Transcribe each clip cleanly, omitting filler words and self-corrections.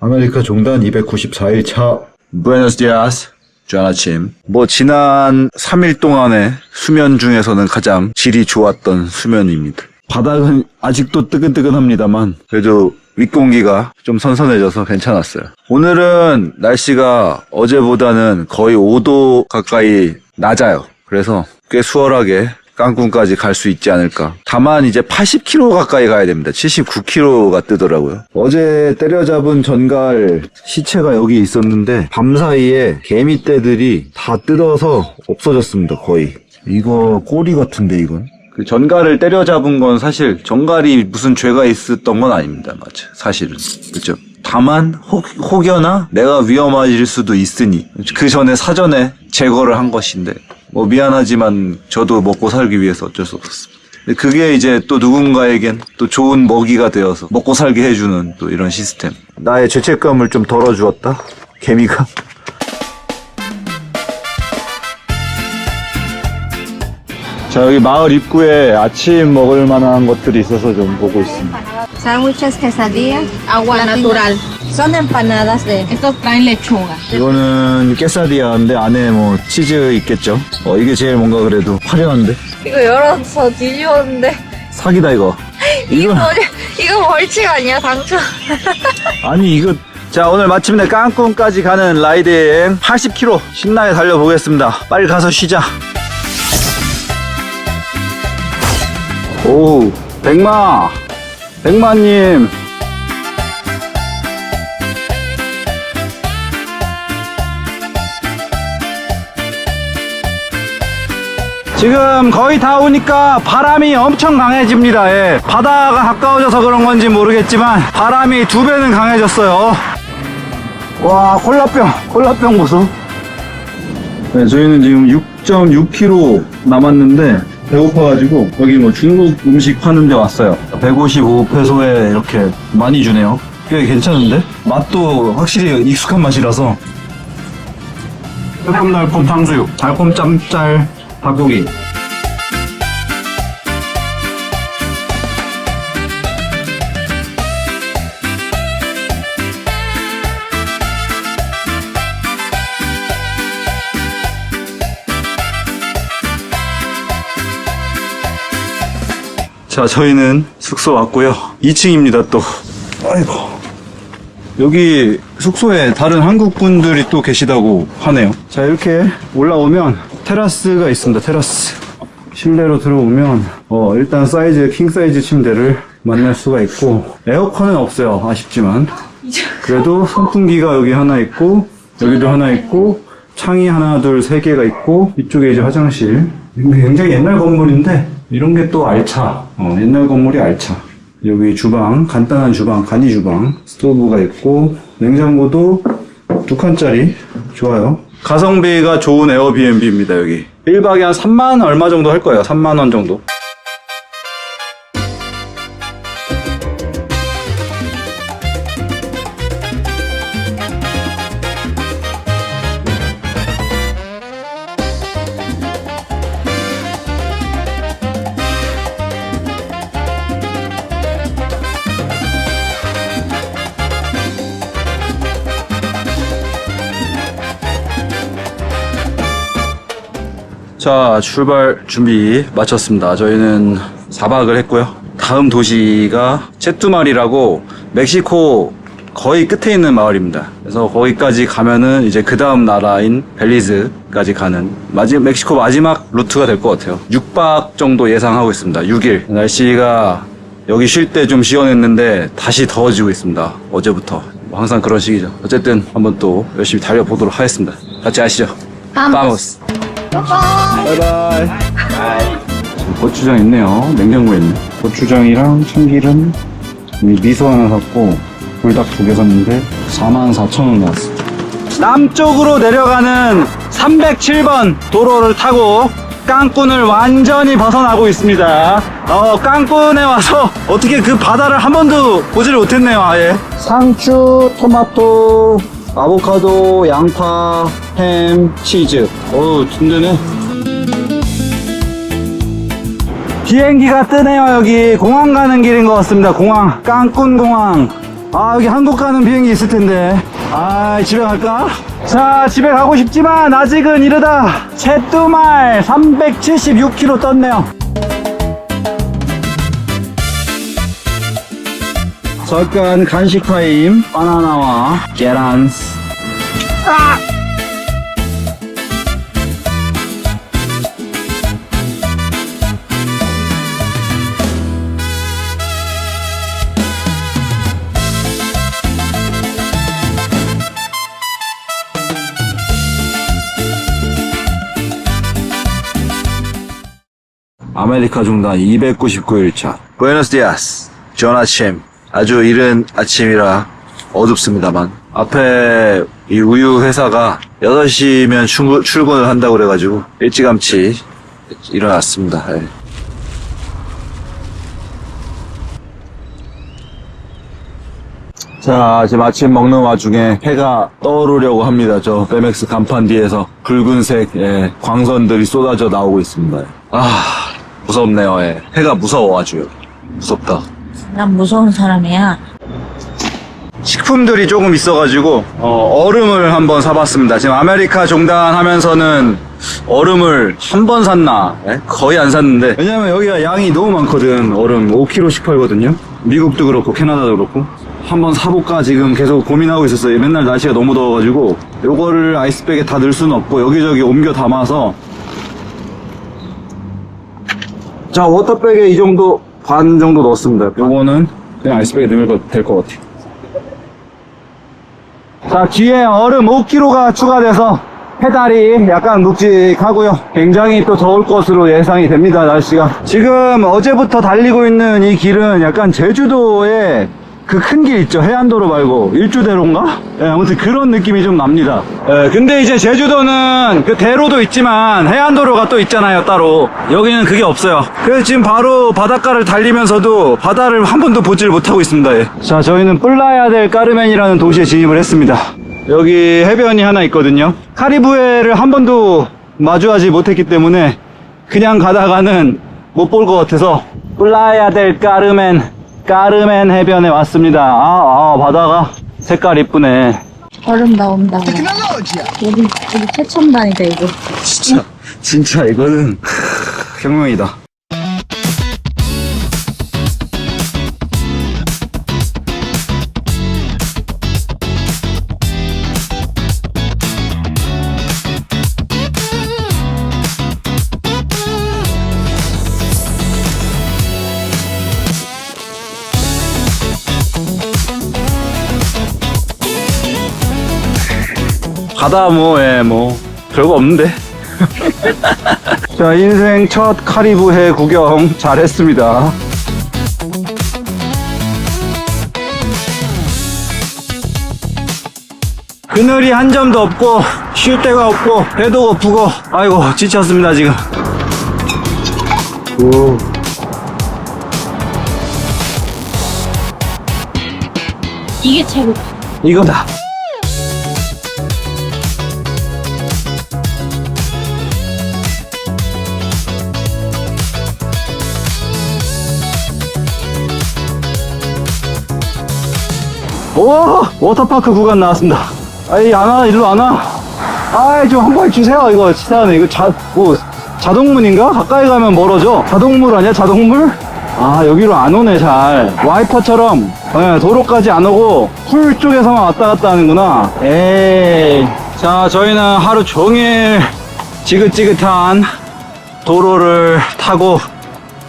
아메리카 종단 294일 차. 부에노스 디아스. 좋은 아침. 지난 3일 동안의 수면 중에서는 가장 질이 좋았던 수면입니다. 바닥은 아직도 뜨끈뜨끈합니다만 그래도 윗공기가 좀 선선해져서 괜찮았어요. 오늘은 날씨가 어제보다는 거의 5도 가까이 낮아요. 그래서 꽤 수월하게 깐쿤까지 갈 수 있지 않을까. 다만 이제 80km 가까이 가야 됩니다. 79km가 뜨더라고요. 어제 때려잡은 전갈 시체가 여기 있었는데 밤사이에 개미떼들이 다 뜯어서 없어졌습니다. 거의. 이거 꼬리 같은데 이건. 그 전갈을 때려잡은 건 사실 전갈이 무슨 죄가 있었던 건 아닙니다. 맞아. 사실은. 그렇죠. 다만 혹여나 내가 위험해질 수도 있으니 그 전에 사전에 제거를 한 것인데 미안하지만 저도 먹고 살기 위해서 어쩔 수 없었습니다. 근데 그게 이제 또 누군가에겐 또 좋은 먹이가 되어서 먹고 살게 해주는 또 이런 시스템. 나의 죄책감을 좀 덜어주었다. 개미가. 자, 여기 마을 입구에 아침 먹을 만한 것들이 있어서 좀 보고 있습니다. Sándwiches, quesadillas, Agua natural. son empanadas de Estos traen lechuga. 이거는 깨사디아인데 안에 치즈 있겠죠? 이게 제일 뭔가 그래도 화려한데? 이거 열어서 뒤집었는데 사기다 이거. 이거 이거 벌칙 아니야 당첨. 아니 이거. 자, 오늘 마침내 깐쿤까지 가는 라이드 여행 80km 신나게 달려보겠습니다. 빨리 가서 쉬자. 오, 백마님. 지금 거의 다 오니까 바람이 엄청 강해집니다. 예. 바다가 가까워져서 그런 건지 모르겠지만 바람이 2배는 강해졌어요. 와, 콜라병 보소. 네, 저희는 지금 6.6km 남았는데 배고파가지고 여기 중국 음식 파는 데 왔어요. 155페소에 이렇게 많이 주네요. 꽤 괜찮은데? 맛도 확실히 익숙한 맛이라서. 새콤달콤 탕수육, 달콤 짬짤 닭고기. 자, 저희는 숙소 왔고요. 2층입니다 또. 아이고. 여기 숙소에 다른 한국 분들이 또 계시다고 하네요. 자, 이렇게 올라오면 테라스가 있습니다. 테라스. 실내로 들어오면 일단 킹 사이즈 침대를 만날 수가 있고 에어컨은 없어요. 아쉽지만. 그래도 선풍기가 여기 하나 있고 여기도 하나 있고 창이 하나 둘 세 개가 있고 이쪽에 이제 화장실. 굉장히 옛날 건물인데 이런 게 또 알차. 옛날 건물이 알차. 여기 주방, 간단한 주방, 간이 주방, 스토브가 있고 냉장고도 2칸짜리. 좋아요. 가성비가 좋은 에어비앤비입니다. 여기 1박에 한 3만 얼마 정도 할 거예요. 3만 원 정도. 자, 출발 준비 마쳤습니다. 저희는 4박을 했고요. 다음 도시가 체투말이라고 멕시코 거의 끝에 있는 마을입니다. 그래서 거기까지 가면은 이제 그 다음 나라인 벨리즈까지 가는 멕시코 마지막 루트가 될 것 같아요. 6박 정도 예상하고 있습니다. 6일. 날씨가 여기 쉴 때 좀 시원했는데 다시 더워지고 있습니다. 어제부터. 항상 그런 시기죠. 어쨌든 한번 또 열심히 달려보도록 하겠습니다. 같이 가시죠. Vamos. 바이바이. 고추장 있네요. 냉장고에 있네. 고추장이랑 참기름, 미소 하나 샀고 불닭 2개 샀는데 44,000원 나왔어. 남쪽으로 내려가는 307번 도로를 타고 깐쿤을 완전히 벗어나고 있습니다. 깐쿤에 와서 어떻게 그 바다를 한 번도 보지를 못했네요. 아예. 상추, 토마토, 아보카도, 양파, 햄, 치즈. 든든해. 비행기가 뜨네요. 여기 공항 가는 길인 것 같습니다. 공항, 깐쿤 공항. 아, 여기 한국 가는 비행기 있을 텐데. 아, 집에 갈까? 자, 집에 가고 싶지만 아직은 이르다. 채뚜말 376km 떴네요. 잠깐 간식 타임. 바나나와 계란. 아메리카 중단 299일차. 부에노스 디아스. 좋은 아침. 아주 이른 아침이라 어둡습니다만. 앞에 이 우유 회사가 6시면 출근을 한다고 그래가지고 일찌감치 일어났습니다. 예. 자, 지금 아침 먹는 와중에 해가 떠오르려고 합니다. 저 베맥스 간판 뒤에서 붉은색 광선들이 쏟아져 나오고 있습니다. 아, 무섭네요. 예. 해가 무서워 아주. 무섭다. 난 무서운 사람이야. 식품들이 조금 있어가지고 얼음을 한번 사봤습니다. 지금 아메리카 종단하면서는 얼음을 한 번 샀나? 예? 거의 안 샀는데 왜냐면 여기가 양이 너무 많거든. 얼음 5kg씩 팔거든요. 미국도 그렇고 캐나다도 그렇고 한번 사볼까 지금 계속 고민하고 있었어요. 맨날 날씨가 너무 더워가지고 요거를 아이스백에 다 넣을 수는 없고 여기저기 옮겨 담아서. 자, 워터백에 이 정도 반 정도 넣었습니다. 요거는 그냥 아이스백에 넣으면 될 것 같아요. 자, 뒤에 얼음 5kg가 추가돼서 페달이 약간 묵직하고요. 굉장히 또 더울 것으로 예상이 됩니다. 날씨가 지금 어제부터 달리고 있는 이 길은 약간 제주도의 그 큰 길 있죠. 해안도로 말고 일주대로인가? 예, 아무튼 그런 느낌이 좀 납니다. 예, 근데 이제 제주도는 그 대로도 있지만 해안도로가 또 있잖아요, 따로. 여기는 그게 없어요. 그래서 지금 바로 바닷가를 달리면서도 바다를 한 번도 보질 못하고 있습니다. 예. 자, 저희는 플라야 델 까르멘이라는 도시에 진입을 했습니다. 여기 해변이 하나 있거든요. 카리브해를 한 번도 마주하지 못했기 때문에 그냥 가다가는 못 볼 것 같아서 플라야 델 까르멘 해변에 왔습니다. 바다가 색깔 이쁘네. 얼음 나온다. 우리 최첨단이다 이거. 진짜 이거는 혁명이다. 바다 별거 없는데. 자, 인생 첫 카리브해 구경 잘했습니다. 그늘이 한 점도 없고 쉴 데가 없고 배도 고프고 아이고 지쳤습니다 지금. 오. 이게 최고. 이거다. 오! 워터파크 구간 나왔습니다. 아이, 안 와, 일로 안 와. 아이, 좀 한 번 주세요. 이거, 치사하네. 이거 자동문인가? 가까이 가면 멀어져. 자동물 아니야? 자동물? 아, 여기로 안 오네, 잘. 와이퍼처럼, 도로까지 안 오고, 풀 쪽에서만 왔다 갔다 하는구나. 에이. 자, 저희는 하루 종일 지긋지긋한 도로를 타고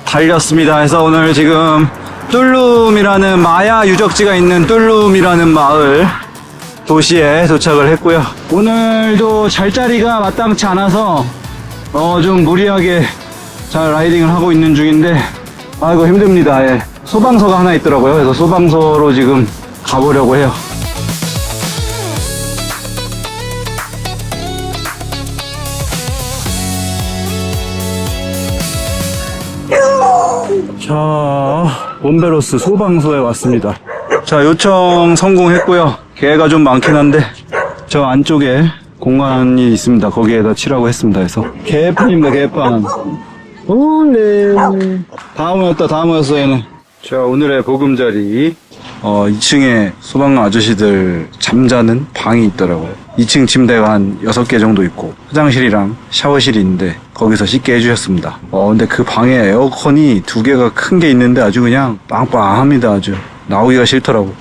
달렸습니다. 그래서 오늘 지금 툴룸이라는 마야 유적지가 있는 툴룸이라는 마을 도시에 도착을 했고요. 오늘도 잘 자리가 마땅치 않아서 좀 무리하게 잘 라이딩을 하고 있는 중인데 아이고 힘듭니다. 예. 소방서가 하나 있더라고요. 그래서 소방서로 지금 가보려고 해요. 자, 몬베로스 소방서에 왔습니다. 자, 요청 성공했고요. 개가 좀 많긴 한데 저 안쪽에 공간이 있습니다. 거기에다 치라고 했습니다. 그래서 개판입니다. 개판. 올레. 다음이었다. 얘는. 자, 오늘의 보금자리 2층에 소방관 아저씨들 잠자는 방이 있더라고요. 2층 침대가 한 6개 정도 있고 화장실이랑 샤워실이 있는데 거기서 씻게 해주셨습니다. 근데 그 방에 에어컨이 2개가 큰 게 있는데 아주 그냥 빵빵합니다. 아주 나오기가 싫더라고.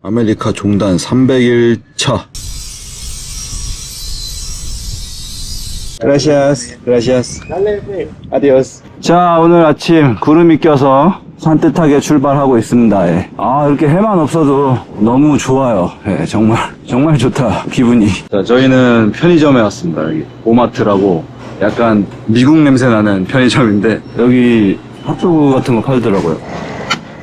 아메리카 종단 301차. Gracias. Adios. 자, 오늘 아침 구름이 껴서 산뜻하게 출발하고 있습니다. 예. 이렇게 해만 없어도 너무 좋아요. 예, 정말 좋다, 기분이. 자, 저희는 편의점에 왔습니다. 여기 오마트라고 약간 미국 냄새 나는 편의점인데 여기 핫도그 같은 거 팔더라고요.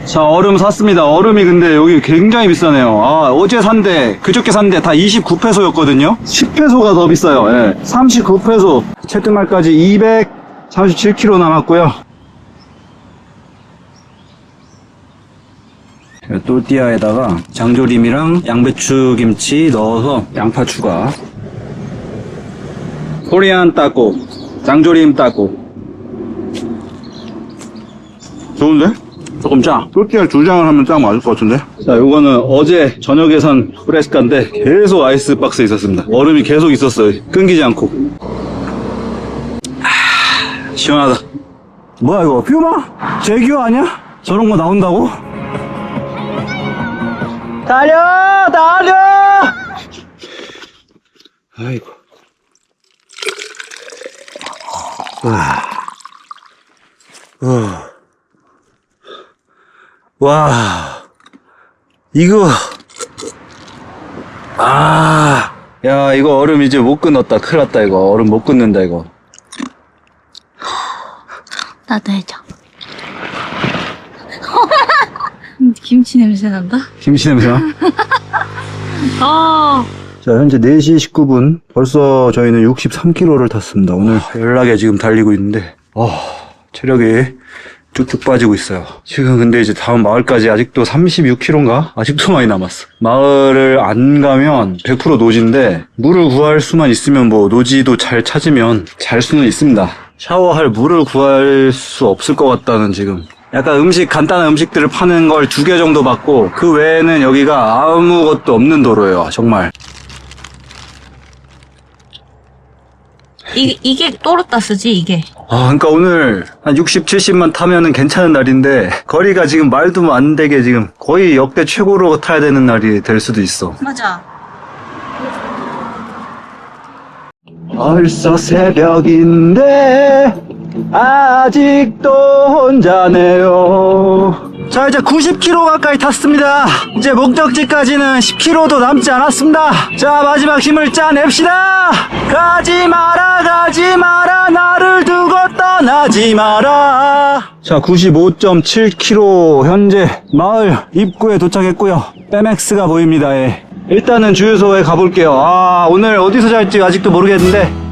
자, 얼음 샀습니다. 얼음이 근데 여기 굉장히 비싸네요. 어제 산데, 그저께 산데 다 29페소였거든요? 10페소가 더 비싸요. 예. 39페소. 채뜨말까지 237km 남았고요. 또띠아에다가 장조림이랑 양배추 김치 넣어서 양파 추가. 코리안 따꼬. 장조림 따꼬. 좋은데? 조금 짜. 또띠아 2장을 하면 딱 맞을 것 같은데? 자, 요거는 어제 저녁에 산 프레스카인데 계속 아이스박스에 있었습니다. 얼음이 계속 있었어요. 끊기지 않고. 시원하다. 뭐야 이거? 퓨마? 제규어 아니야? 저런 거 나온다고? 달려! 아이고. 와, 이거, 야, 이거 얼음 이제 못 끊었다. 큰일 났다, 이거. 얼음 못 끊는다, 이거. 나도 해줘. 김치 냄새 난다? 김치 냄새나? 자, 현재 4시 19분. 벌써 저희는 63km를 탔습니다. 오늘 연락에 지금 달리고 있는데, 체력이 쭉쭉 빠지고 있어요. 지금 근데 이제 다음 마을까지 아직도 36km인가? 아직도 많이 남았어. 마을을 안 가면 100% 노지인데 물을 구할 수만 있으면 뭐 노지도 잘 찾으면 잘 수는 있습니다. 샤워할 물을 구할 수 없을 것 같다는 지금. 약간 간단한 음식들을 파는 걸 2개 정도 받고 그 외에는 여기가 아무것도 없는 도로예요. 정말. 이게 또르따스지, 이게. 그러니까 오늘 한 60, 70만 타면은 괜찮은 날인데 거리가 지금 말도 안 되게 지금 거의 역대 최고로 타야 되는 날이 될 수도 있어. 맞아. 벌써 새벽인데 아직도 혼자네요. 자, 이제 90km 가까이 탔습니다. 이제 목적지까지는 10km도 남지 않았습니다. 자, 마지막 힘을 짜냅시다. 가지 마라 나를 두고 떠나지 마라. 자, 95.7km 현재 마을 입구에 도착했고요. 빼맥스가 보입니다. 예. 일단은 주유소에 가볼게요. 오늘 어디서 잘지 아직도 모르겠는데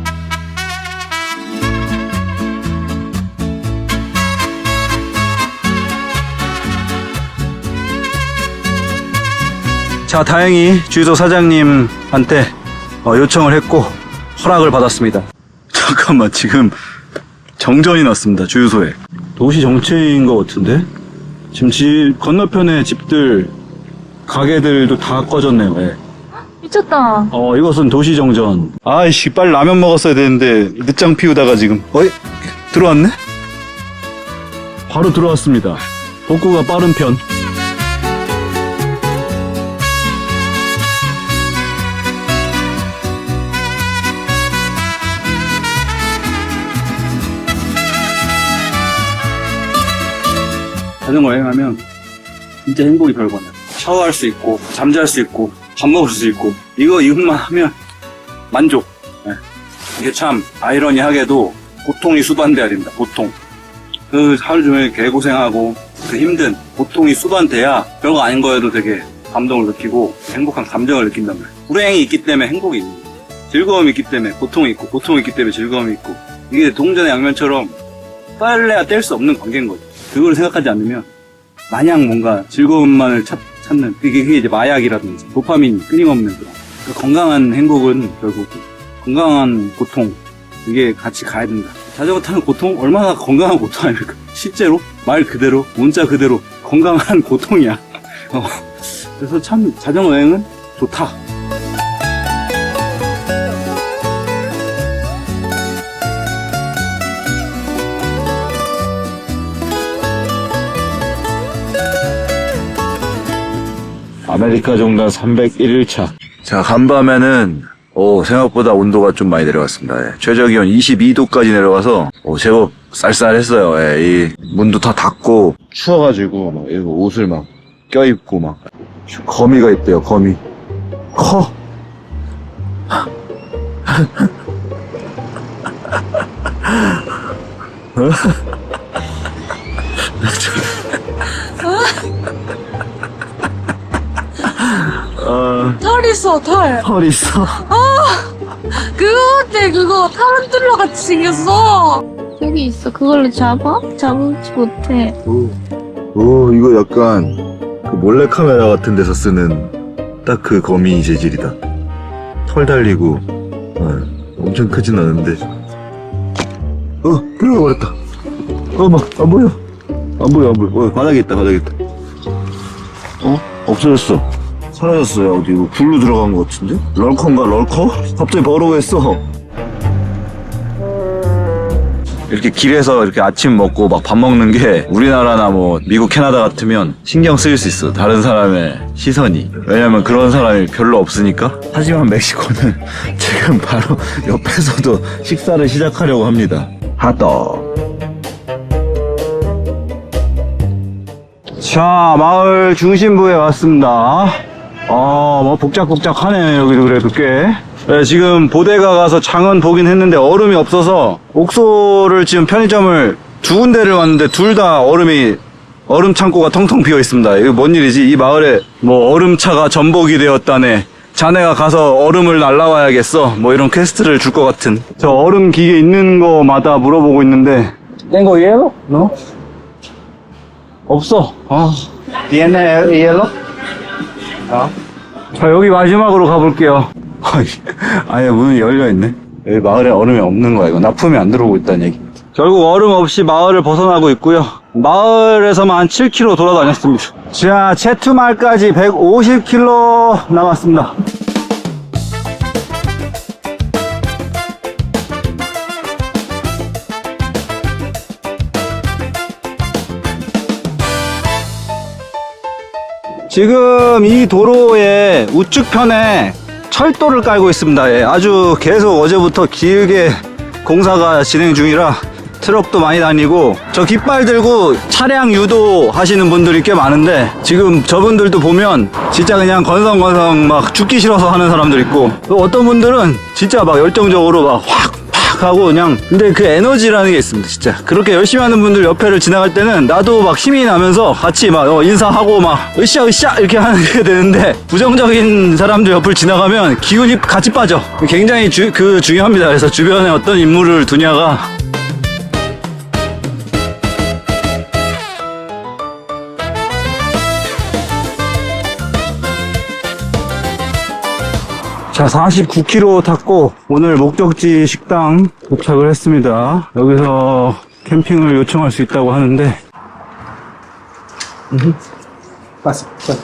자, 다행히 주유소 사장님한테 요청을 했고 허락을 받았습니다. 잠깐만, 지금 정전이 났습니다. 주유소에. 도시 정체인 것 같은데? 지금 집 건너편에 집들 가게들도 다 꺼졌네요. 예. 미쳤다. 이것은 도시 정전. 아이씨, 빨리 라면 먹었어야 되는데 늦장 피우다가 지금 들어왔네? 바로 들어왔습니다. 복구가 빠른 편. 자전거 여행하면 진짜 행복이 별거냐. 샤워할 수 있고, 잠잘 수 있고, 밥 먹을 수 있고, 이것만 하면 만족. 네. 이게 참 아이러니하게도 고통이 수반돼야 된다. 보통 그 하루 종일 개고생하고 그 힘든 고통이 수반돼야 별거 아닌 거에도 되게 감동을 느끼고 행복한 감정을 느낀단 말이에요. 불행이 있기 때문에 행복이 있는 거예요. 즐거움이 있기 때문에 고통이 있고, 고통이 있기 때문에 즐거움이 있고, 이게 동전의 양면처럼 뗄래야 뗄 수 없는 관계인 거죠. 그걸 생각하지 않으면 마냥 뭔가 즐거움만을 찾는, 그게 이제 마약이라든지 도파민 끊임없는 그런, 그 건강한 행복은 결국 건강한 고통, 이게 같이 가야 된다. 자전거 타는 고통 얼마나 건강한 고통 아닙니까? 실제로 말 그대로 문자 그대로 건강한 고통이야. 그래서 참 자전거 여행은 좋다. 아메리카 종단 301일차. 자, 간밤에는 생각보다 온도가 좀 많이 내려갔습니다. 예. 최저 기온 22도까지 내려가서 제법 쌀쌀했어요. 예. 이 문도 다 닫고 추워가지고 막 이거 옷을 막 껴입고 막 거미가 있대요. 거미. 커. 털 있어, 털. 털 있어. 그거 같아, 그거. 타란툴라 같이 생겼어. 여기 있어. 그걸로 잡아? 잡지 못해. 오, 이거 약간 그 몰래카메라 같은 데서 쓰는 딱 그 거미 재질이다. 털 달리고 엄청 크진 않은데. 들어가 버렸다. 막 안 보여. 안 보여. 바닥에 있다. 없어졌어. 사라졌어요. 어디 이거 굴로 들어간 것 같은데? 럴커인가? 럴커? 갑자기 버러우했어. 이렇게 길에서 이렇게 아침 먹고 막 밥 먹는 게 우리나라나 뭐 미국, 캐나다 같으면 신경 쓰일 수 있어. 다른 사람의 시선이. 왜냐면 그런 사람이 별로 없으니까. 하지만 멕시코는 지금 바로 옆에서도 식사를 시작하려고 합니다. 핫도그. 자, 마을 중심부에 왔습니다. 뭐 복작복작하네. 여기도 그래도 꽤. 네, 지금 보데가 가서 장은 보긴 했는데 얼음이 없어서 옥소를 지금 편의점을 두 군데를 왔는데 둘 다 얼음 창고가 텅텅 비어 있습니다. 이거 뭔 일이지? 이 마을에 뭐 얼음차가 전복이 되었다네. 자네가 가서 얼음을 날라와야겠어. 뭐 이런 퀘스트를 줄 것 같은. 저 얼음 기계 있는 거마다 물어보고 있는데. 땡거 예로? 너? 없어. ¿Tiene hielo? 자, 여기 마지막으로 가볼게요. 아예 문이 열려있네. 여기 마을에 얼음이 없는 거야. 이거 납품이 안 들어오고 있다는 얘기. 결국 얼음 없이 마을을 벗어나고 있고요. 마을에서만 한 7km 돌아다녔습니다. 자, 체투마을까지 150km 남았습니다. 지금 이 도로의 우측편에 철도를 깔고 있습니다. 예, 아주 계속 어제부터 길게 공사가 진행 중이라 트럭도 많이 다니고 저 깃발 들고 차량 유도하시는 분들이 꽤 많은데 지금 저분들도 보면 진짜 그냥 건성건성 막 죽기 싫어서 하는 사람들 있고 또 어떤 분들은 진짜 막 열정적으로 막 확 하고 그냥 근데 그 에너지라는 게 있습니다. 진짜 그렇게 열심히 하는 분들 옆에를 지나갈 때는 나도 막 힘이 나면서 같이 막 인사하고 막 으쌰 이렇게 하는 게 되는데 부정적인 사람들 옆을 지나가면 기운이 같이 빠져. 굉장히 중요합니다. 그래서 주변에 어떤 인물을 두냐가 자, 49km 탔고 오늘 목적지 식당 도착을 했습니다. 여기서 캠핑을 요청할 수 있다고 하는데 Pasa, pasa.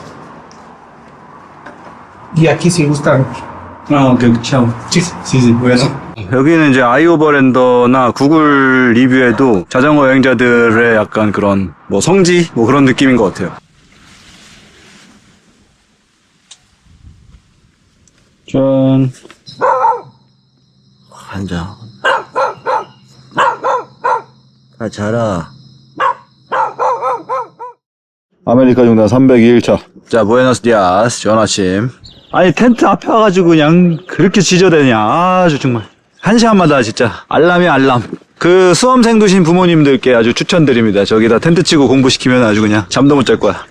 Y aquí si gustan. 오케이, chao. Sí, sí, sí. Bueno. 여기는 이제 아이오버랜더나 구글 리뷰에도 자전거 여행자들의 약간 그런 뭐 성지 뭐 그런 느낌인 것 같아요. 짠. 한잔. 자라. 아메리카 종단 302일차. 자, 부에노스 디아스, 좋은 아침. 아니, 텐트 앞에 와가지고 그냥 그렇게 지저대냐. 아주 정말. 한 시간마다 진짜 알람이 알람. 그 수험생 두신 부모님들께 아주 추천드립니다. 저기다 텐트 치고 공부시키면 아주 그냥 잠도 못 잘 거야.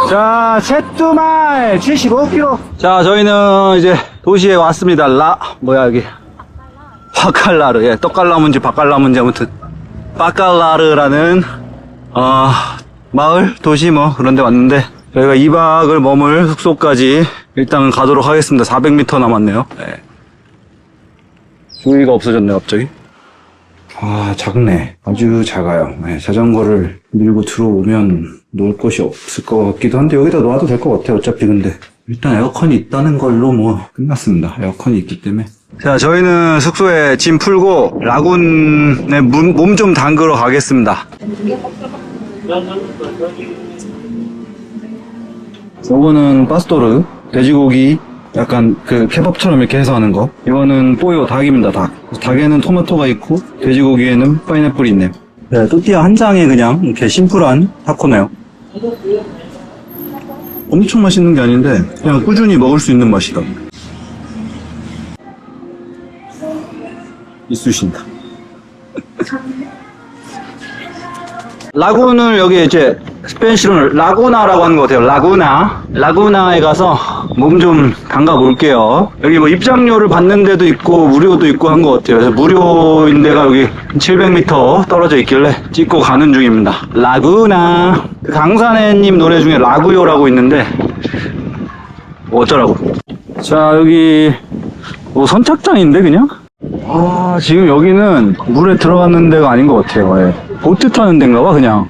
자, 채뚜말 75km. 자, 저희는 이제 도시에 왔습니다. 뭐야, 여기. 바칼라르. 예, 떡갈나무인지 바칼나무인지 아무튼. 바칼라르라는, 마을, 도시 뭐, 그런 데 왔는데, 저희가 2박을 머물 숙소까지 일단 가도록 하겠습니다. 400m 남았네요. 네. 주위가 없어졌네, 갑자기. 아, 작네. 아주 작아요. 네, 자전거를 밀고 들어오면 놓을 곳이 없을 것 같기도 한데, 여기다 놓아도 될 것 같아요. 어차피 근데. 일단 에어컨이 있다는 걸로 뭐, 끝났습니다. 에어컨이 있기 때문에. 자, 저희는 숙소에 짐 풀고, 라군에 몸 좀 담그러 가겠습니다. 요거는 파스토르, 돼지고기, 약간 그 케밥처럼 이렇게 해서 하는 거. 이거는 뽀요, 닭입니다, 닭. 닭에는 토마토가 있고, 돼지고기에는 파인애플이 있네요. 네, 또띠아 한 장에 그냥 이렇게 심플한 타코네요. 엄청 맛있는 게 아닌데, 그냥 꾸준히 먹을 수 있는 맛이다. 이쑤신다. 라군을 여기 이제 스페인시로는 라구나라고 하는 것 같아요. 라구나에 가서 몸 좀 담가 볼게요. 여기 뭐 입장료를 받는 데도 있고 무료도 있고 한 것 같아요. 그래서 무료인 데가 여기 700m 떨어져 있길래 찍고 가는 중입니다. 라구나. 그 강산해님 노래 중에 라구요라고 있는데 뭐 어쩌라고. 자, 여기 뭐 선착장인데 그냥? 아, 지금 여기는 물에 들어가는 데가 아닌 것 같아요. 예. 보트 타는 데인가 봐, 그냥.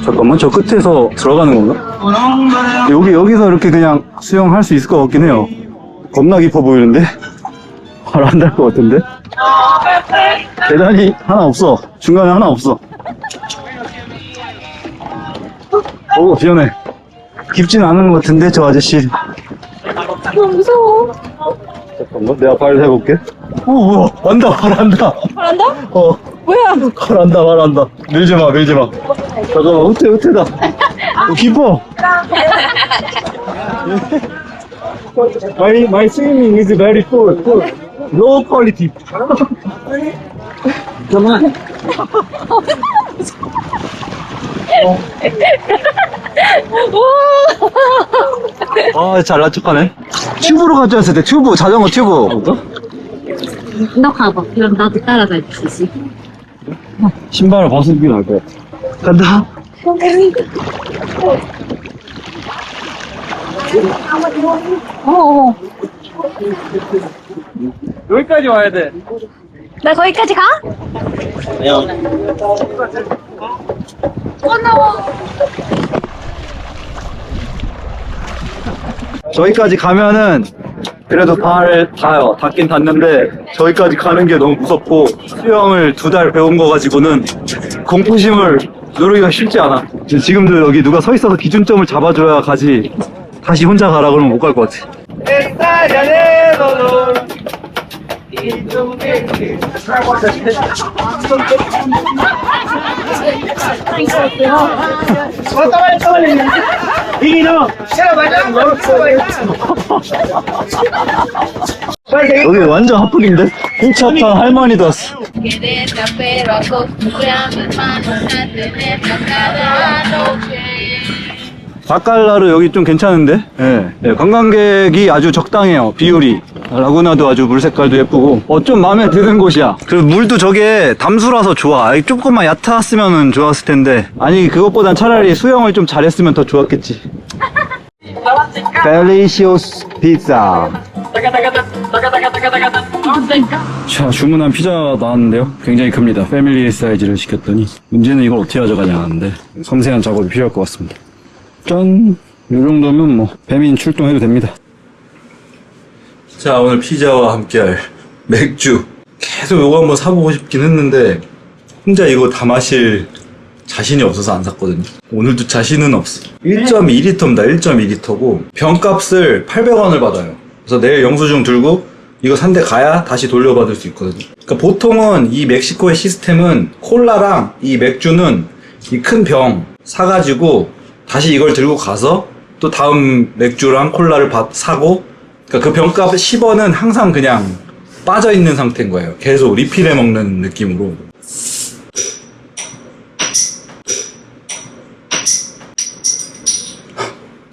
잠깐만, 저 끝에서 들어가는 건가? 여기서 이렇게 그냥 수영할 수 있을 것 같긴 해요. 겁나 깊어 보이는데? 발 안 닿을 것 같은데? 계단이 하나 없어. 중간에 하나 없어. 오, 시원해. 깊진 않은 것 같은데, 저 아저씨. 너무 무서워. 잠깐만, 내가 발을 해볼게. 오, 뭐야. 안다, 발 안다. 잘한다? 뭐야? 발 안다. 밀지 마. 잠깐만, 으태다. 깊어. My swimming is very good. Low quality. Come on. 아, 잘난 척하네. 튜브로 가져왔을 때, 자전거 튜브. 너 가봐. 그럼 나도 따라갈 수 있어. 신발을 벗은 게 나을 거야. 간다. 여기까지 와야 돼. 나 거기까지 가? 저기까지 가면은 그래도 발 닿아요. 닿긴 닿는데 저기까지 가는 게 너무 무섭고 수영을 2달 배운 거 가지고는 공포심을 누르기가 쉽지 않아. 지금도 여기 누가 서 있어서 기준점을 잡아줘야 가지. 다시 혼자 가라 그러면 못 갈 것 같아. 여기 완전 핫플인데? 1차 판 할머니도 왔어. pero acostumbrado hermano a tenerlo cada noche. 바칼라르 여기 좀 괜찮은데? 네, 관광객이 아주 적당해요. 비율이. 라구나도 아주 물 색깔도 예쁘고 좀 마음에 드는 곳이야. 그리고 물도 저게 담수라서 좋아. 조금만 얕았으면 좋았을 텐데 아니 그것보단 차라리 수영을 좀 잘했으면 더 좋았겠지. 델리시오스 피자. 자, 주문한 피자 나왔는데요. 굉장히 큽니다. 패밀리 사이즈를 시켰더니 문제는 이걸 어떻게 가져가냐 하는데 섬세한 작업이 필요할 것 같습니다. 짠! 이 정도면 뭐 배민 출동해도 됩니다. 자, 오늘 피자와 함께할 맥주. 계속 이거 한번 사보고 싶긴 했는데 혼자 이거 다 마실 자신이 없어서 안 샀거든요. 오늘도 자신은 없어. 1.2리터입니다. 1.2리터고 병값을 800원을 받아요. 그래서 내일 영수증 들고 이거 산 데 가야 다시 돌려받을 수 있거든요. 그러니까 보통은 이 멕시코의 시스템은 콜라랑 이 맥주는 이 큰 병 사가지고 다시 이걸 들고 가서 또 다음 맥주랑 콜라를 사고, 그러니까 그 병값 10원은 항상 그냥 빠져있는 상태인 거예요. 계속 리필해 먹는 느낌으로.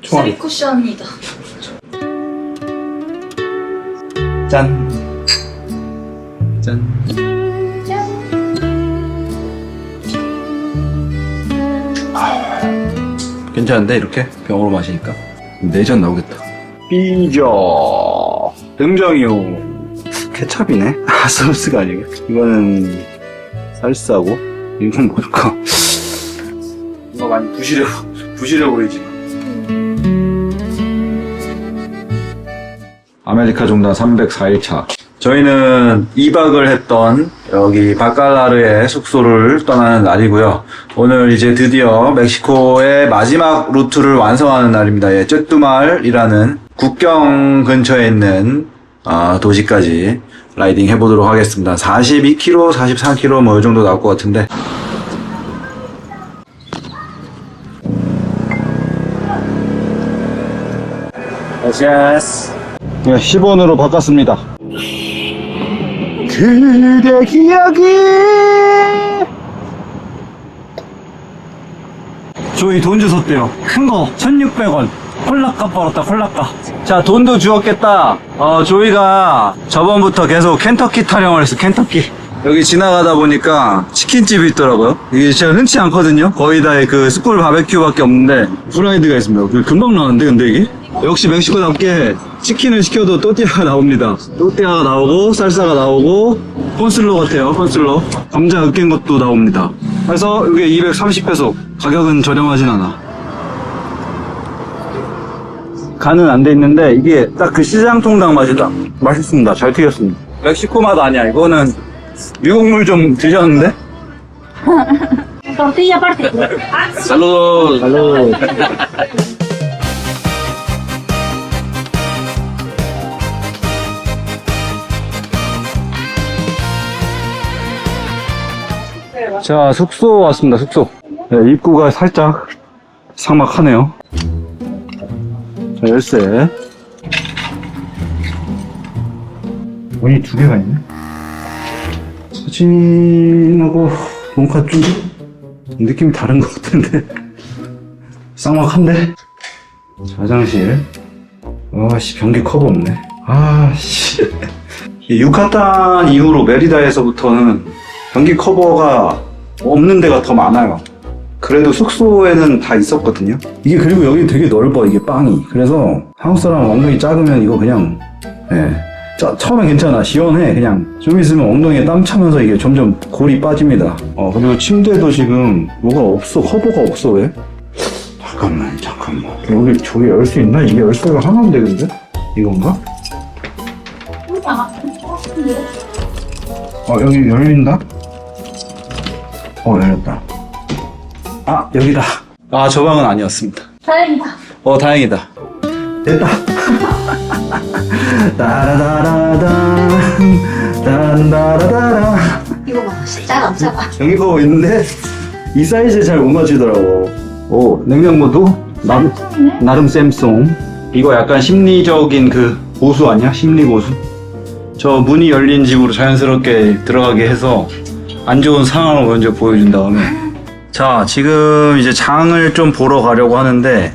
쓰리 쿠션이다. 짠. 짠. 괜찮은데 이렇게 병으로 마시니까 내전 나오겠다. 삐져 등장이요. 케찹이네. 아 소스가 아니고 이거는 살사고 이건 뭘까? 뭔가 많이 부실해 보이지. 아메리카 종단 304일차. 저희는 2박을 했던 여기 바칼라르의 숙소를 떠나는 날이고요. 오늘 이제 드디어 멕시코의 마지막 루트를 완성하는 날입니다. 예, 쯔뚜말이라는 국경 근처에 있는 도시까지 라이딩 해보도록 하겠습니다. 42km, 44km 뭐 이 정도 나올 것 같은데. 예스. 10원으로 바꿨습니다. 그대 기억이. 저희 돈 주셨대요. 큰 거 1,600원. 콜라값 벌었다, 콜라값. 자, 돈도 주었겠다. 저희가 저번부터 계속 켄터키 타령을 했어, 켄터키. 여기 지나가다 보니까 치킨집이 있더라고요. 이게 제가 흔치 않거든요. 거의 다 그 숯불 바베큐밖에 없는데 프라이드가 있습니다. 금방 나왔는데 근데 이게? 역시 멕시코답게 치킨을 시켜도 또띠아가 나옵니다. 또띠아가 나오고 살사가 나오고 콘슬로 같아요. 콘슬로. 감자 으깬 것도 나옵니다. 그래서 이게 230페소. 가격은 저렴하진 않아. 간은 안 돼 있는데 이게 딱 그 시장 통닭 맛이다. 맛있습니다. 잘 튀겼습니다. 멕시코 맛 아니야. 이거는 미국물 좀 드셨는데? Tortilla aparte. 살로 살로. 자, 숙소 왔습니다. 숙소. 네, 입구가 살짝 삭막하네요. 자, 열쇠. 문이 두 개가 있네. 사진하고 뭔가 좀 느낌이 다른 것 같은데. 쌍막한데. 화장실. 아씨, 변기 커버 없네. 아씨. 유카탄 이후로 메리다에서부터는 변기 커버가 없는 데가 더 많아요. 그래도 숙소에는 다 있었거든요. 이게 그리고 여기 되게 넓어, 이게 빵이. 그래서 한국 사람 엉덩이 작으면 이거 그냥, 예. 처음에 괜찮아. 시원해. 그냥 좀 있으면 엉덩이에 땀 차면서 이게 점점 골이 빠집니다. 그리고 침대도 지금 뭐가 없어. 커버가 없어. 왜? 잠깐만. 여기 저기 열 수 있나? 이게 열쇠가 하나인데 근데? 이건가? 여기 열린다? 열렸다. 여기다. 저 방은 아니었습니다. 다행이다. 다행이다. 됐다. 따라다라단 이거 봐. 작아, 작아. 여기 거 있는데 이 사이즈에 잘 못 맞추더라고. 냉장고도 나름 샘송. 이거 약간 심리적인 그 고수 아니야? 심리 고수. 저 문이 열린 집으로 자연스럽게 들어가게 해서 안 좋은 상황을 먼저 보여준 다음에. 자, 지금 이제 장을 좀 보러 가려고 하는데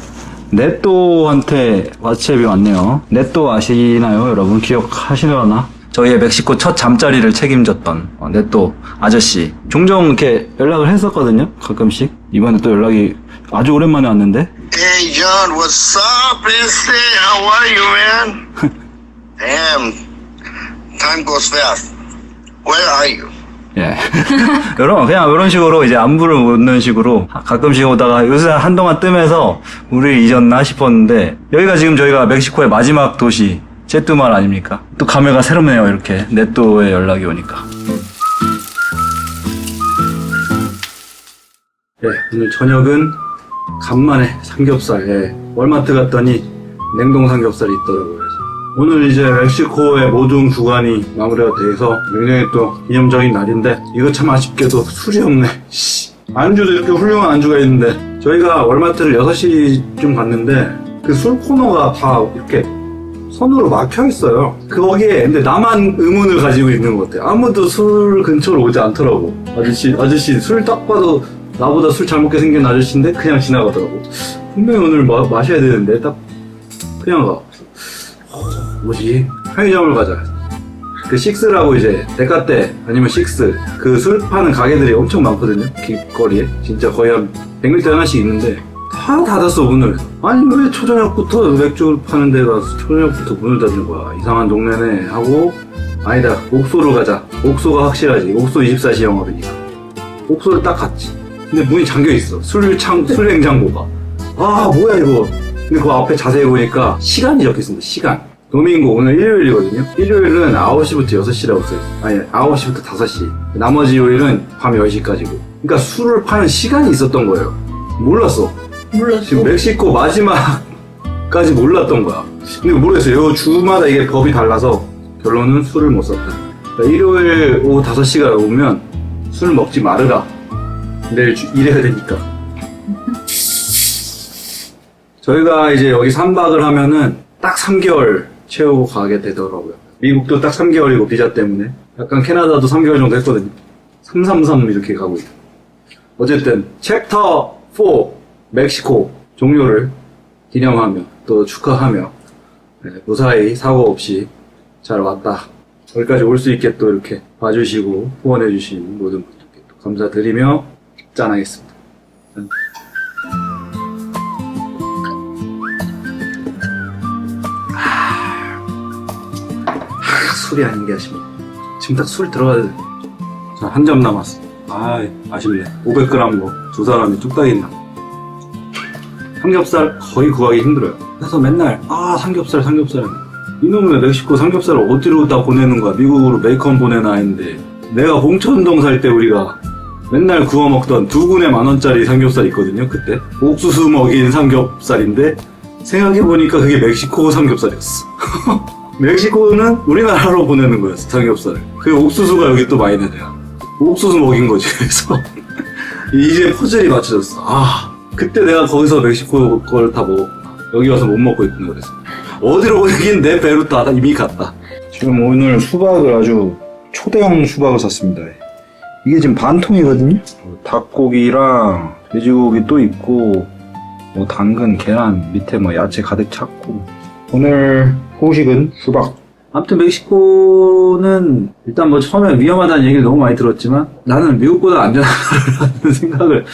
네또한테 왓츠앱이 왔네요. 네또 아시나요, 여러분? 기억하시려나? 저희의 멕시코 첫 잠자리를 책임졌던 네또 아저씨. 종종 이렇게 연락을 했었거든요, 가끔씩. 이번에 또 연락이 아주 오랜만에 왔는데. Hey John, what's up? How are you, man? Damn, time goes fast. Where are you? 예. 그냥 이런 식으로 이제 안부를 묻는 식으로 가끔씩 오다가 요새 한동안 뜸해서 우리를 잊었나 싶었는데, 여기가 지금 저희가 멕시코의 마지막 도시 쯔뚜말 아닙니까? 또 감회가 새롭네요. 이렇게 네또의 연락이 오니까. 예, 오늘 저녁은 간만에 삼겹살. 예, 월마트 갔더니 냉동 삼겹살이 있더라고요. 오늘 이제 멕시코의 모든 구간이 마무리가 돼서 굉장히 또 기념적인 날인데, 이거 참 아쉽게도 술이 없네. 안주도 이렇게 훌륭한 안주가 있는데, 저희가 월마트를 6시쯤 갔는데 그 술 코너가 다 이렇게 선으로 막혀 있어요. 거기에 근데 나만 의문을 가지고 있는 것 같아요. 아무도 술 근처로 오지 않더라고. 아저씨 술 딱 봐도 나보다 술 잘 먹게 생긴 아저씨인데 그냥 지나가더라고. 분명히 오늘 마셔야 되는데 딱 그냥 가. 뭐지? 편의점을 가자. 그 식스라고 이제 대가 때 아니면 식스 그 술 파는 가게들이 엄청 많거든요. 길거리에 진짜 거의 한 100m 하나씩 있는데 다 닫았어 문을. 아니 왜 초저녁부터 맥주 파는 데가 초저녁부터 문을 닫는 거야. 이상한 동네네 하고 아니다 옥소로 가자. 옥소가 확실하지. 옥소 24시 영업이니까 옥소를 딱 갔지. 근데 문이 잠겨있어. 술 냉장고가. 아 뭐야 이거. 근데 그 앞에 자세히 보니까 시간이 적혀있습니다. 시간. 도밍고 오늘 일요일이거든요. 일요일은 9시부터 6시라고 써있어요. 아니 9시부터 5시. 나머지 요일은 밤 10시까지고. 그러니까 술을 파는 시간이 있었던 거예요. 몰랐어. 지금 멕시코 마지막까지 몰랐던 거야. 근데 모르겠어요. 요 주마다 이게 법이 달라서 결론은 술을 못 샀다. 그러니까 일요일 오후 5시가 오면 술 먹지 말으라. 내일 일해야 되니까. 저희가 이제 여기 3박을 하면은 딱 3개월 채우고 가게 되더라고요. 미국도 딱 3개월이고 비자 때문에. 약간 캐나다도 3개월 정도 했거든요. 333 이렇게 가고 있어요. 어쨌든 챕터 4 멕시코 종료를 기념하며 또 축하하며 무사히 사고 없이 잘 왔다. 여기까지 올 수 있게 또 이렇게 봐주시고 후원해주신 모든 분들께 또 감사드리며 짠하겠습니다. 술이 아닌 게 아쉽네. 지금 딱 술 들어가야 돼. 자, 한 점 남았어. 아쉽네. 500g 뭐, 두 사람이 뚝딱이나. 삼겹살 거의 구하기 힘들어요. 그래서 맨날, 삼겹살. 이놈의 멕시코 삼겹살을 어디로 다 보내는 거야? 미국으로 메이컨 보내나 했는데, 내가 봉천동 살 때 우리가 맨날 구워 먹던 2군에 10,000원짜리 삼겹살 있거든요, 그때. 옥수수 먹인 삼겹살인데, 생각해보니까 그게 멕시코 삼겹살이었어. 멕시코는 우리나라로 보내는 거였어, 삼겹살을. 그 옥수수가 여기 또 많이 되네요. 옥수수 먹인 거지, 그래서. 이제 퍼즐이 맞춰졌어. 그때 내가 거기서 멕시코 걸 다 먹었구나. 여기 와서 못 먹고 있구나, 그래서. 어디로 보내긴 내 배로 다 이미 갔다. 지금 오늘 수박을 아주 초대형 수박을 샀습니다. 이게 지금 반 통이거든요? 닭고기랑 돼지고기 또 있고, 뭐 당근, 계란, 밑에 뭐 야채 가득 찼고. 오늘 후식은 수박. 아무튼 멕시코는 일단 뭐 처음에 위험하다는 얘기를 너무 많이 들었지만 나는 미국보다 안전하다는 생각을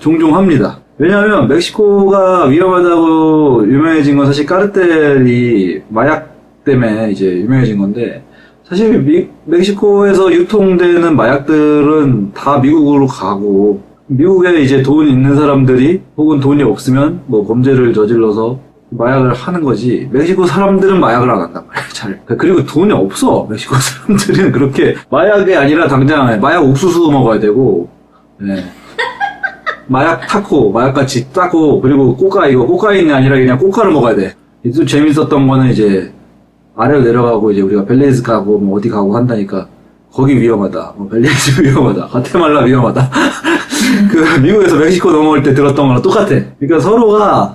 종종 합니다. 왜냐하면 멕시코가 위험하다고 유명해진 건 사실 까르텔이 마약 때문에 이제 유명해진 건데 사실 멕시코에서 유통되는 마약들은 다 미국으로 가고 미국에 이제 돈 있는 사람들이 혹은 돈이 없으면 뭐 범죄를 저질러서 마약을 하는 거지. 멕시코 사람들은 마약을 안 한단 말이야, 잘. 그리고 돈이 없어. 멕시코 사람들은 그렇게 마약이 아니라 당장 마약 옥수수 먹어야 되고, 네. 마약 타코, 마약같이 따고, 그리고 코카인이 아니라 그냥 코카를 먹어야 돼. 또 재밌었던 거는 이제 아래로 내려가고 이제 우리가 벨리즈 가고 뭐 어디 가고 한다니까 거기 위험하다. 뭐 벨리즈 위험하다. 과테말라 위험하다. 그 미국에서 멕시코 넘어올 때 들었던 거랑 똑같아. 그러니까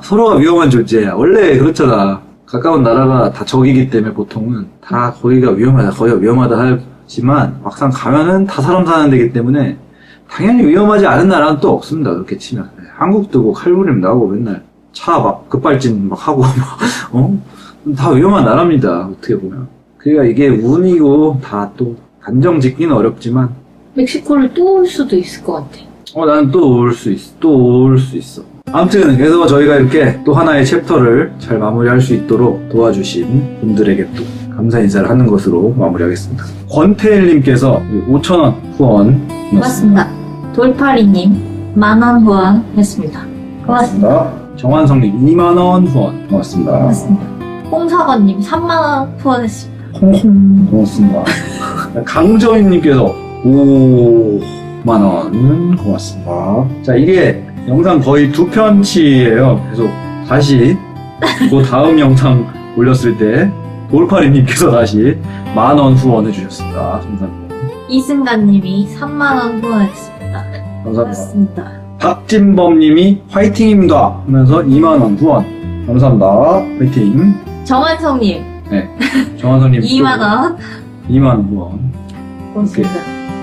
서로가 위험한 존재야. 원래 그렇잖아. 가까운 나라가 다 적이기 때문에 보통은 다 거기가 위험하다 하지만 막상 가면은 다 사람 사는 데기 때문에 당연히 위험하지 않은 나라는 또 없습니다. 그렇게 치면. 한국도 뭐 칼부림 나고 맨날 차 막 급발진 막 하고 다 위험한 나라입니다. 어떻게 보면. 그러니까 이게 운이고 다 또 단정 짓기는 어렵지만 멕시코를 또 올 수도 있을 것 같아. 나는 또 올 수 있어. 아무튼 그래서 저희가 이렇게 또 하나의 챕터를 잘 마무리할 수 있도록 도와주신 분들에게 또 감사 인사를 하는 것으로 마무리하겠습니다. 권태일님께서 5,000원 후원 고맙습니다. 돌파리님 10,000원 후원했습니다. 고맙습니다. 정환성님 2만원 후원 고맙습니다. 고맙습니다. 홍사관님 3만원 후원했습니다. 고맙습니다. 강정희님께서 5만원 고맙습니다. 자, 이게 영상 거의 2편치예요. 계속 다시 그 다음 영상 올렸을 때 돌파리님께서 다시 10,000원 후원해 주셨습니다. 감사합니다. 이승관님이 3만원 후원했습니다. 감사합니다. 고맙습니다. 박진범님이 화이팅입니다 하면서 2만원 후원 감사합니다. 화이팅. 정한성님 네, 정한선님 2만원 2만원 후원 고맙습니다.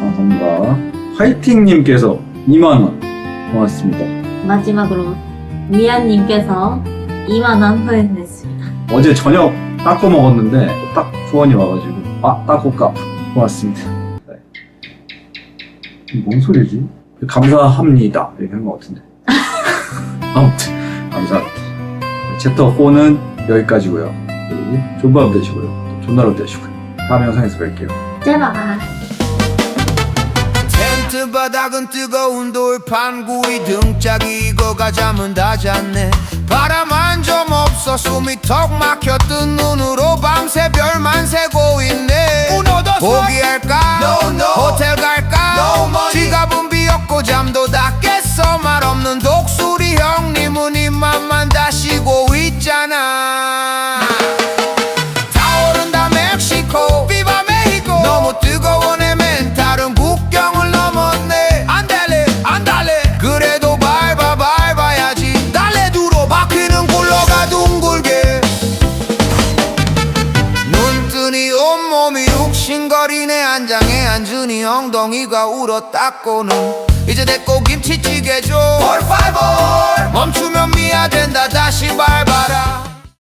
감사합니다. 화이팅님께서 2만원 고맙습니다. 마지막으로 미아님께서 2만원 후원했습니다. 어제 저녁 따코 먹었는데 딱 후원이 와가지고 따코값 고맙습니다. 네. 뭔 소리지? 감사합니다 이렇게 한 것 같은데. 아무튼 감사합니다. 챕터 4는 여기까지고요. 그리고 좋은 밤 되시고요. 좋은 하루 되시고요. 다음 영상에서 뵐게요. 제발. 텐트 바닥은 뜨거운 돌판 구이 등짝이 익어가 잠은 다 잤네. 바람 한 점 없어 숨이 턱 막혀 뜬 눈으로 밤새 별만 새고 있네. 포기할까? 호텔 갈까? 지갑은 비었고 잠도 다 깼어. 말 없는 독수리 형님은 입맛만 다시고 있잖아. 타오른다 멕시코 비바 메히코. 너무 뜨거워 내 멘탈은 국경을 넘었네. 안 달래 안 달래 그래도 밟아야지. 달래 두로 바퀴는 굴러가 둥글게. 눈뜨니 온몸이 욱신거리네. 한장에 앉으니 엉덩이가 울었다고는. 이제 됐고 김치찌개 줘. 멈추면 미야 된다 다시 밟아.